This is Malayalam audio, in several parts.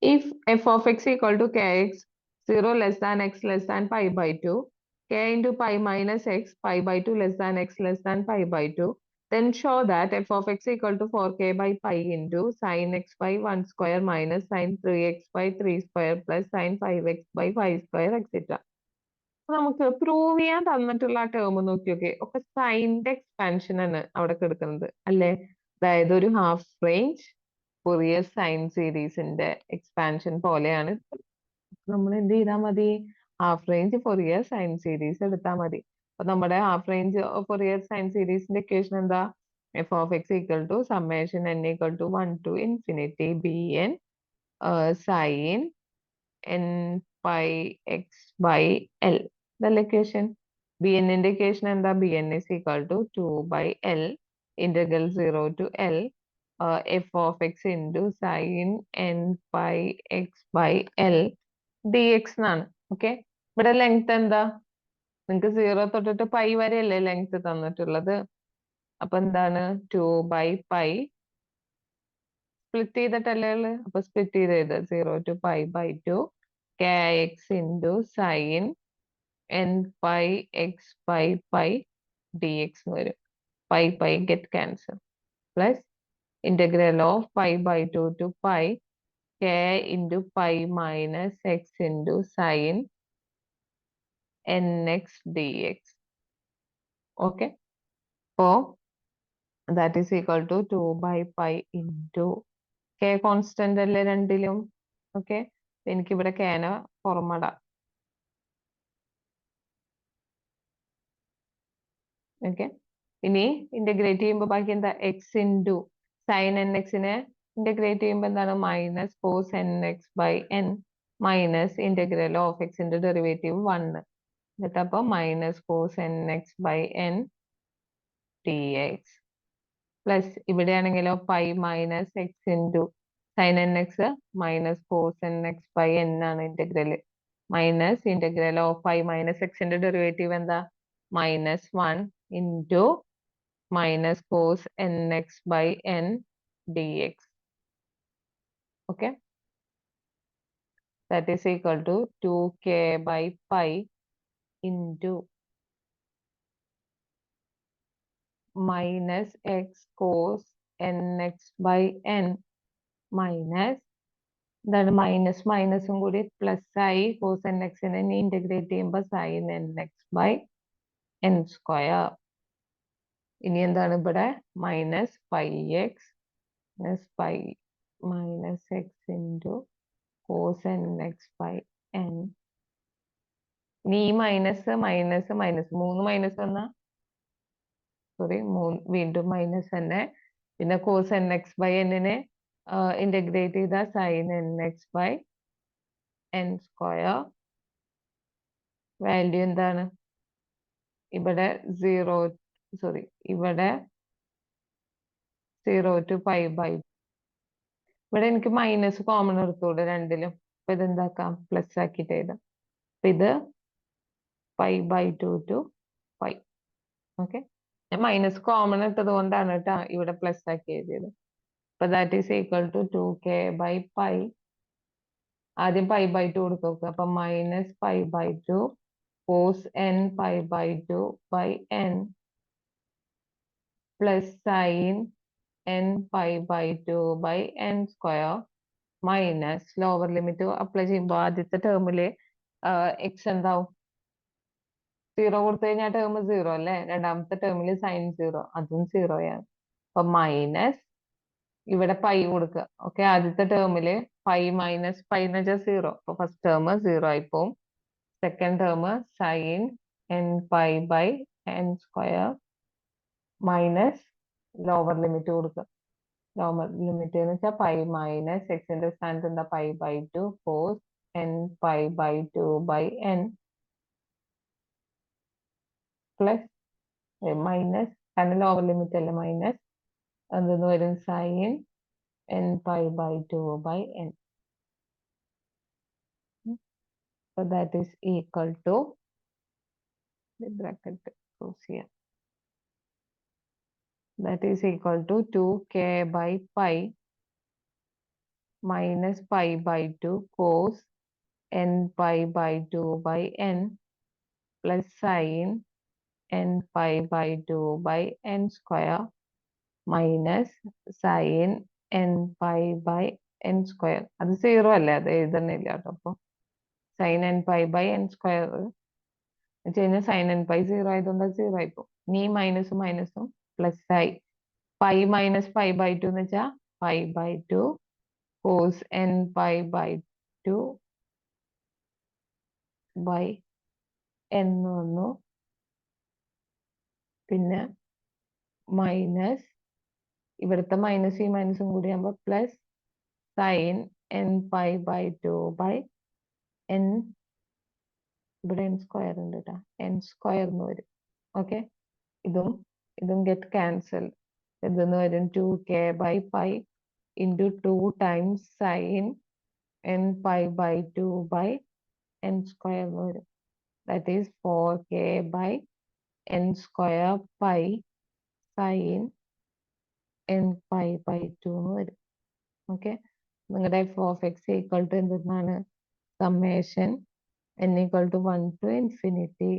If f of x equal to kx, 0 less than x less than pi by 2, k into pi minus x, pi by 2 less than x less than pi by 2, then show that f of x equal to 4k by pi into sin x by 1 square minus sin 3x by 3 square plus sin 5x by 5 square, etc. നമുക്ക് പ്രൂവ് ചെയ്യാൻ തന്നിട്ടുള്ള ആ ടേം നോക്കിയൊക്കെ ഒക്കെ സൈൻ്റെ എക്സ്പാൻഷൻ ആണ് അവിടെ കിടക്കുന്നത് അല്ലെ. അതായത് ഒരു ഹാഫ് റേഞ്ച് ഫൊറിയർ സൈൻ സീരീസിന്റെ എക്സ്പാൻഷൻ പോലെയാണ്. നമ്മൾ എന്ത് ചെയ്താൽ മതി, half range Fourier sine series എടുത്താൽ മതി. അപ്പൊ നമ്മുടെ ഹാഫ് റേഞ്ച് ഫൊറിയർ സൈൻ സീരീസിന്റെ ഇക്വേഷൻ എന്താ, f of x equal to summation n equal to 1 to infinity b n sine n pi x by l. ഇതല്ല ഇക്വേഷൻ. ബി എന്നിന്റെ ഇക്വേഷൻ എന്താ, b n is equal to 2/L integral 0 to L f of X into sine n pi x by l d x എന്നാണ്. ഓക്കെ, ഇവിടെ ലെങ്ത് എന്താ, നിങ്ങൾക്ക് 0 തൊട്ടിട്ട് പൈ വരെ അല്ലേ ലെങ്ത് തന്നിട്ടുള്ളത്. അപ്പൊ എന്താണ്, 2/π സ്പ്ലിറ്റ് ചെയ്തിട്ടല്ലേ ഉള്ളത്. അപ്പൊ സ്പ്ലിറ്റ് ചെയ്ത് 0 to π/2 kx into sine n pi x by pi d x എന്ന് വരും. Pi get cancel plus integral of π/2 to π k into pi minus x into sin nx dx. Okay, so that is equal to 2/π into k constant അല്ലേ രണ്ടിലും. ഓക്കെ, എനിക്കിവിടെ കേന പുറമടാം. ഓക്കെ, ഇനി ഇന്റഗ്രേറ്റ് ചെയ്യുമ്പോൾ ബാക്കി എന്താ, എക്സ് ഇൻറ്റു സൈൻ എൻ എക്സിനെ ഇന്റഗ്രേറ്റ് ചെയ്യുമ്പോൾ എന്താണ്, minus cos n x by n minus integral of എക്സിന്റെ ഡെറിവേറ്റീവ് 1. എന്നിട്ട് അപ്പൊ minus cos n x by n t x plus ഇവിടെ ആണെങ്കിലോ pi minus x into sine n x minus cos n x by n ആണ് integral minus integral of pi minus എക്സിന്റെ ഡെറിവേറ്റീവ് എന്താ, -1 into minus cos nx by n dx. Okay, that is equal to 2k by pi into minus x cos nx by n minus എന്താണ് മൈനസ് മൈനസും കൂടി പ്ലസ് ആയി കോസ് എൻ എക്സിനെ ഇന്റഗ്രേറ്റ് ചെയ്യുമ്പോൾ sine n x by n square. ഇനി എന്താണ് ഇവിടെ minus pi x minus pi minus x into cos n x by n. ഇനി ഈ മൈനസ് മൈനസ് മൈനസ് 3 മൈനസ് വന്ന സോറി വീണ്ടും മൈനസ് തന്നെ. പിന്നെ കോസ് എൻ എക്സ് ബൈ എന്നിനെ ഇന്റഗ്രേറ്റ് ചെയ്ത sine n x by n square. Value എന്താണ്, ഇവിടെ 0 സോറി ഇവിടെ 0 to π/. ഇവിടെ എനിക്ക് മൈനസ് കോമൺ എടുത്തൂടെ രണ്ടിലും. അപ്പൊ ഇതെന്താക്കാം, പ്ലസ് ആക്കിയിട്ട് എഴുതാം. അപ്പൊ ഇത് π/2 to π. ഓക്കെ, ഞാൻ മൈനസ് കോമൺ ഇട്ടത് കൊണ്ടാണ് കേട്ടോ ഇവിടെ പ്ലസ് ആക്കി എഴുതിയത്. അപ്പൊ that is equal to 2k by π. ആദ്യം π/2 കൊടുത്തു നോക്കുക. അപ്പൊ minus π/2 cos n π/2 by n plus sine n π/2 by n square minus lower limit apply ചെയ്യുമ്പോൾ ആദ്യത്തെ ടേമില് എക്സ് എന്താവും, 0 കൊടുത്തു കഴിഞ്ഞാൽ ടേം 0 അല്ലേ. രണ്ടാമത്തെ ടേമിൽ സൈൻ 0 അതും 0 അപ്പൊ മൈനസ് ഇവിടെ പൈ കൊടുക്കുക. ഓക്കെ, ആദ്യത്തെ ടേമില് പൈ മൈനസ് പൈ എന്ന് വെച്ചാൽ 0. അപ്പൊ ഫസ്റ്റ് ടേം 0 ആയി പോവും. Second term sine n pi by n square minus lower limit കൊടുക്കുക. ലോവർ ലിമിറ്റ് എന്ന് വെച്ചാൽ പൈ മൈനസ് എക്സിന്റെ സ്ഥാനത്ത് എന്താ π/2 cos n π/2 by n plus minus കാരണം ലോവർ ലിമിറ്റ് അല്ലേ മൈനസ് എന്തെന്ന് വരും sine n π/2 by n. So that is equal to the bracket close here. That is equal to 2k by pi minus pi by 2 cos n pi by 2 by n plus sin n pi by 2 by n square minus sin n pi by n square. അത് സീറോ അല്ലേ, അത് എഴുതണില്ല കേട്ടോ. അപ്പൊ sin n pi by n square വെച്ച് കഴിഞ്ഞാൽ sin n pi സീറോ ആയതുകൊണ്ട് അത് സീറോ ആയിപ്പോ. ഇനി മൈനസും മൈനസും പ്ലസ് ആയി. Pi minus pi by two എന്ന് വെച്ചാൽ pi by two cos n pi by 2 by n വന്നു. പിന്നെ മൈനസ് ഇവിടുത്തെ മൈനസ് ഈ മൈനസും കൂടി ആകുമ്പോൾ plus sine n pi by 2 by n, ഇവിടെ n സ്ക്വയർ ഉണ്ട് കേട്ടോ, n സ്ക്വയർ എന്ന് വരും. ഓക്കെ, ഇതും ഇതും ഗെറ്റ് ക്യാൻസൽ. ഇതെന്ന് വരും 2k by pi into 2 times sin n pi by 2 by n square എന്ന് വരും. That is 4k by n square pi sin n pi by 2 എന്ന് വരും. ഓക്കെ, നിങ്ങളുടെ f of x equal to എന്താണ്? Summation n equal to 1 to infinity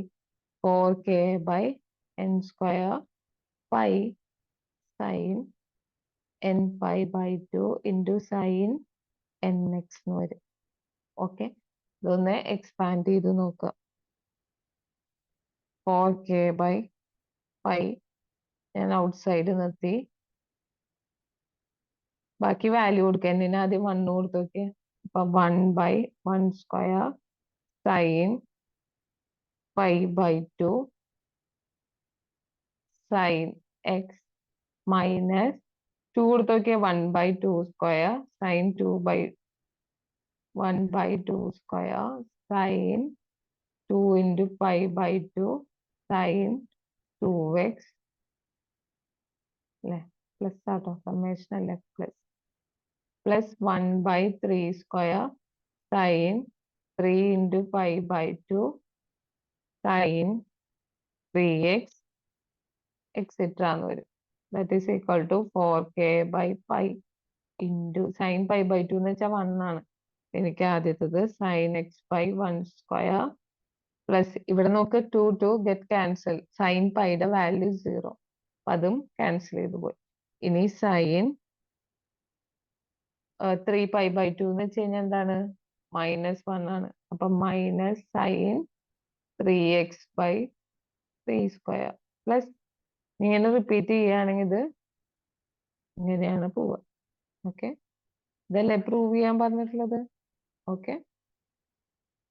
4k by n square pi sin n pi by 2 into sin nx എന്ന് വരും. ഓക്കെ, ഇതൊന്ന് എക്സ്പാൻഡ് ചെയ്ത് നോക്കുക. 4k by pi ഞാൻ ഔട്ട്സൈഡ് നിർത്തി, ബാക്കി വാല്യൂ കൊടുക്കുക. എന്നിന് ആദ്യം 1 കൊടുത്ത് നോക്കിയ, അപ്പൊ 1 by 1 square sin pi by 2 sin x minus 2 കൊടുത്ത് നോക്കിയ 1 by 2 square sin 2 by 1 by 2 square sin 2 into pi by 2 sin 2x അല്ലെ, പ്ലസ് ആട്ടോ, സമ്മേഷൻ അല്ലേ, plus 1 by 3 square sin 3 into pi by 2 sin 3x etcetera എന്ന് വരും. That is equal to 4k by pi into sin pi by 2 എന്ന് വെച്ചാൽ 1 ആണ്. എനിക്ക് ആദ്യത്തത് sin x by 1 square plus ഇവിടെ നോക്ക് 2 ഗെറ്റ് ക്യാൻസൽ, sin പൈയുടെ വാല്യൂ 0, അതും ക്യാൻസൽ ചെയ്ത് പോയി. ഇനി sin 3 pi by 2 എന്ന് വെച്ച് കഴിഞ്ഞാൽ എന്താണ്? -1 ആണ്. അപ്പൊ minus sin 3x by 3 square plus ഇങ്ങനെ റിപ്പീറ്റ് ചെയ്യുകയാണെങ്കിൽ ഇത് ഇങ്ങനെയാണ് പോവുക. ഓക്കെ, ഇതല്ലേ പ്രൂവ് ചെയ്യാൻ പറഞ്ഞിട്ടുള്ളത്. ഓക്കെ.